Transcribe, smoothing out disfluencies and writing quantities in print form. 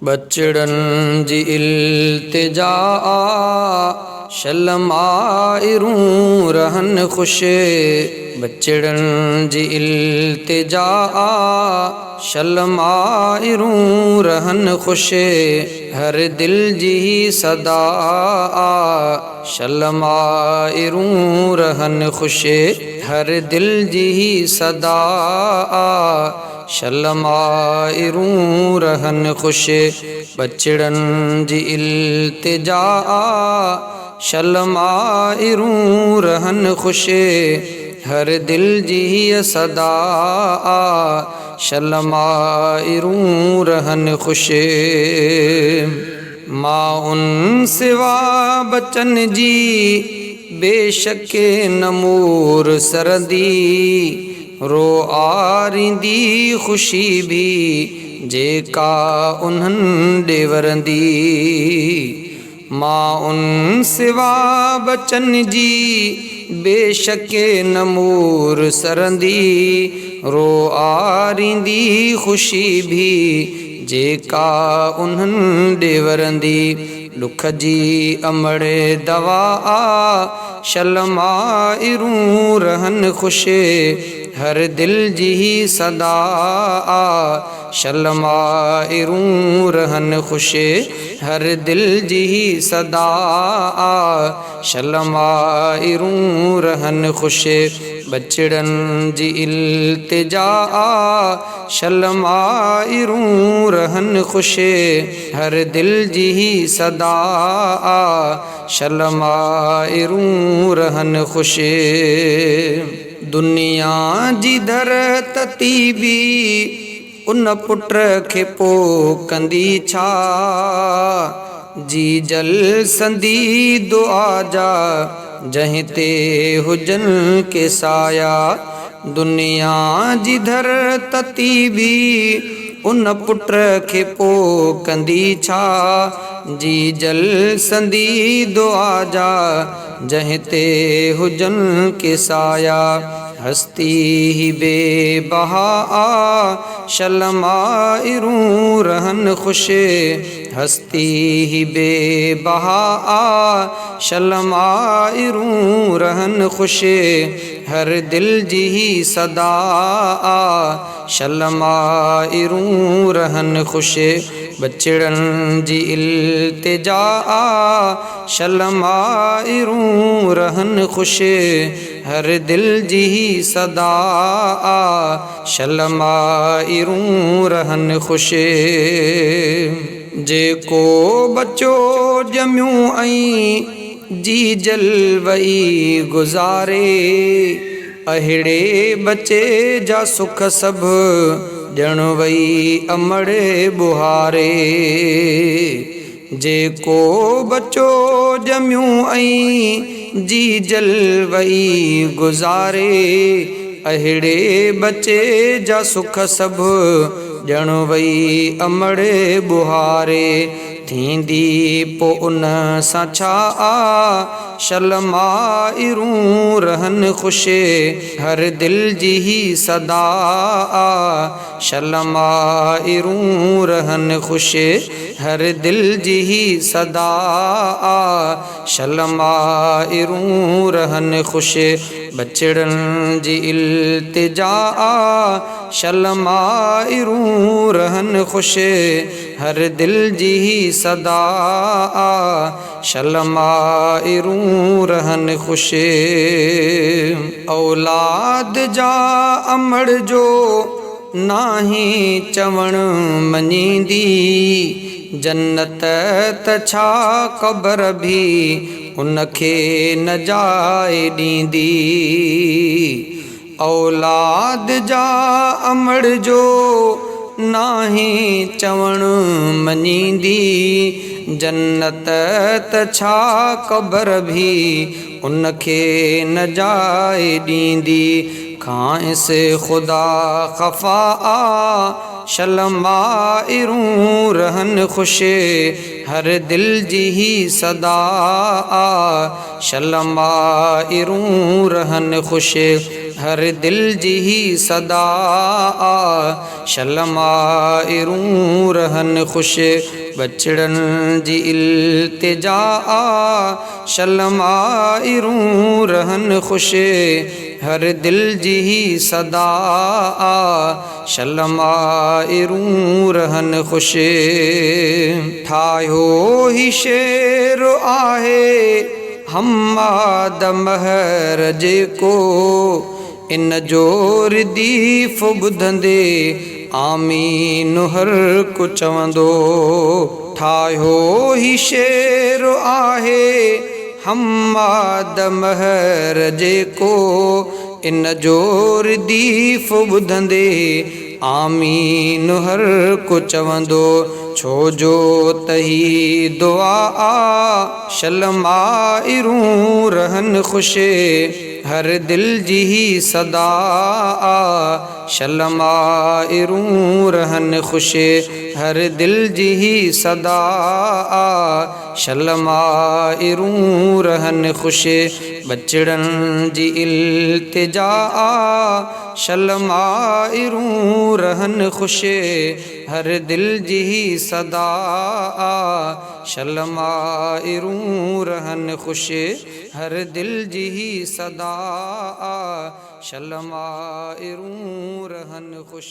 बचड़न जी इल्तिजा शलमाइरूं रहन खुश। बचड़न जी इल्तिजा शलमाइरूं रहन खुश। हर दिल जी सदा शलमाइरूं रहन खुश। हर दिल जी सदा शलमाइरूं रहन खुश। बचड़न जी इल्तिजा शलमाइरूं रहन खुश। हर दिल जी सदा शलमाइरूं रहन खुश। माउन सिवा बचन जी बेशक नमूर सरदी। रो आरिंदी खुशी भी जेका उन्हनि ॾे वरंदी। माउन सिवा बचन जी बेशक नमूर सरंदी। रो आरिंदी खुशी भी जेका उन्हनि ॾे वरंदी। दुख जी अमड़े दवा शलमाइरूं रहन खुश। हर दिल जी सदा शलमाइरूं रहन खुश। हर दिल जी सदा शलमाइरूं रहन खुश। बचड़न जी इल्तिजा शलमाइरूं रहन खुश। हर दिल जी सदा शलमाइरूं रहन खुश। दुनिया जी दर तती भी उन पुट खे पोकंदी छा। जी जल संदी दुआ जा जहीं ते हुजन के साया। दुनिया जी दर तती भी उन पुट खे पोकंदी छा। जी जल संदी दुआ जा जहीं ते हुजन के साया। हस्ती ही बेबहा शलमाइरूं रहन खुश। हस्ती ही बेबहा शलमाइरूं रहन खुश। हर दिल जी सदा शलमाइरूं रहन खुश। बचड़न जी इल्तिजा शलमाइरूं रहन खुश। हर दिल जी सदा शलमाइरूं रहन खुश। जेको बच्चो ॼमियूं ऐं जी जल वई गुज़ारे। अहिड़े बच्चे जा सुख सभु ॼण वई अमड़े बुहारे। जेको बच्चो ॼमियूं ऐं जी जल वई गुज़ारे। अहिड़े बच्चे जा सुख सभु ॼण वई अमड़े बुहारे। थींदी पो उन सां छा शलमाइरूं रहन खुश। हर दिल जी सदा शलमाइरूं रहन खुश। हर दिल जी सदा शलमाइरूं रहन खुश। बचड़न जी इल्तिजा शलमाइरूं रहन खुश। हर दिल जी सदा शलमाइरूं रहन खुश। औलाद जा अमड़ जो नाही चवण मञींदी। जन्नत त छा क़बर भी उनखे न जाइ ॾींदी। औलाद जा अमड़ जो नाही चवण मञींदी। जन्नत त छा क़बर भी उनखे न जाइ ॾींदी। खांस खुदा ख़फ़ा शलमाइरूं रहन खुश। हर दिल जी सदा शलमाइरूं रहन खुश। हर दिल जी सदा शलमाइरूं रहन खुश बचड़न जी इल्तिजा शलमाइरूं रहन खुश हर दिल जी सदा शलमाइरूं रहन खुश ठायो ही शेर आहे हम्माद महर जेको इन जोर दीफ़ ॿुधंदे आमीन हर को चवंदो ठाहियो ही शेर आहे हम्माद महर जेको इन जोर दीफ़ ॿुधंदे आमीन हर को चवंदो छो जो तही दुआ शलमाइरूं रहन खुश हर दिल जी सदा शलमाइरूं रहन खुश हर दिल जी सदा शलमाइरूं रहन खुश बचड़न जी इल्तिजा शलमाइरूं रहन खुश हर दिल जी सदा शलमाइरूं रहन खुश हर दिल जी सदा शलमाइरूं रहन खुश।